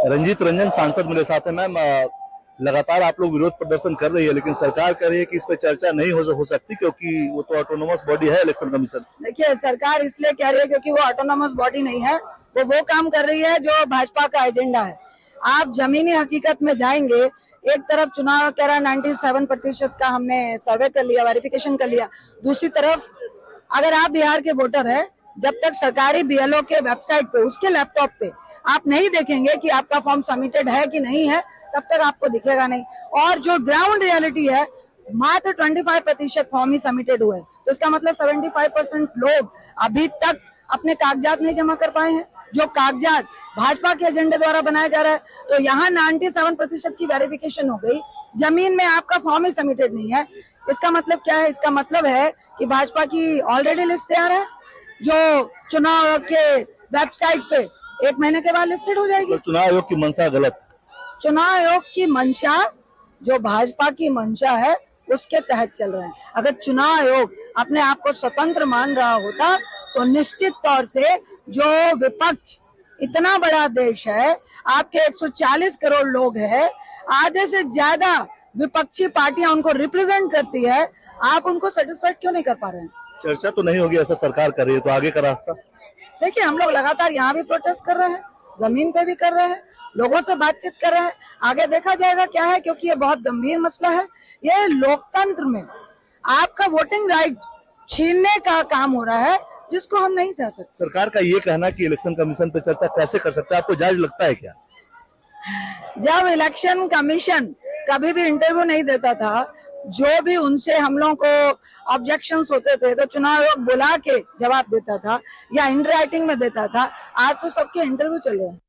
रंजीत रंजन सांसद मेरे साथ है। मैम, लगातार आप लोग विरोध प्रदर्शन कर रही है, लेकिन सरकार कह रही है कि इस पर चर्चा नहीं हो सकती क्योंकि वो तो ऑटोनोमस बॉडी है इलेक्शन कमीशन। देखिए, सरकार इसलिए कह रही है क्योंकि वो ऑटोनोमस बॉडी नहीं है। वो काम कर रही है जो भाजपा का एजेंडा है। आप जमीनी हकीकत में जाएंगे, एक तरफ चुनाव कह रहा है 97% का हमने सर्वे कर लिया, वेरिफिकेशन कर लिया। दूसरी तरफ अगर आप बिहार के वोटर है, जब तक सरकारी बीएलओ के वेबसाइट पे, उसके लैपटॉप पे आप नहीं देखेंगे कि आपका फॉर्म सबमिटेड है कि नहीं है, तब तक आपको दिखेगा नहीं। और जो ग्राउंड रियलिटी है, मात्र 25% फॉर्म ही सबमिटेड हुए, तो इसका मतलब 75% लोग अभी तक अपने कागजात नहीं जमा कर पाए हैं, जो कागजात भाजपा के एजेंडे द्वारा बनाया जा रहा है। तो यहाँ 97% की वेरिफिकेशन हो गई, जमीन में आपका फॉर्म ही सबमिटेड नहीं है। इसका मतलब क्या है? इसका मतलब है कि भाजपा की ऑलरेडी लिस्ट तैयार है, जो चुनाव के वेबसाइट पे 1 महीने के बाद लिस्टेड हो जाएगी। तो चुनाव आयोग की मंशा गलत। चुनाव आयोग की मंशा जो भाजपा की मंशा है, उसके तहत चल रहे हैं। अगर चुनाव आयोग अपने आप को स्वतंत्र मान रहा होता तो निश्चित तौर से जो विपक्ष, इतना बड़ा देश है, आपके 140 करोड़ लोग हैं, आधे से ज्यादा विपक्षी पार्टियां उनको रिप्रेजेंट करती है, आप उनको सेटिस्फाइड क्यों नहीं कर पा रहे हैं? चर्चा तो नहीं होगी ऐसा सरकार कर रही है, तो आगे का रास्ता? देखिए, हम लोग लगातार यहाँ भी प्रोटेस्ट कर रहे हैं, जमीन पे भी कर रहे हैं, लोगों से बातचीत कर रहे हैं। आगे देखा जाएगा क्या है, क्योंकि ये बहुत गंभीर मसला है। ये लोकतंत्र में आपका वोटिंग राइट छीनने का काम हो रहा है, जिसको हम नहीं सह सकते। सरकार का ये कहना कि इलेक्शन कमीशन पे चर्चा कैसे कर सकता है, आपको जायज लगता है क्या? जब इलेक्शन कमीशन कभी भी इंटरव्यू नहीं देता था, जो भी उनसे हम लोगों को ऑब्जेक्शंस होते थे, तो चुनाव आयोग बुला के जवाब देता था या इन राइटिंग में देता था। आज तो सबके इंटरव्यू चल रहे हैं।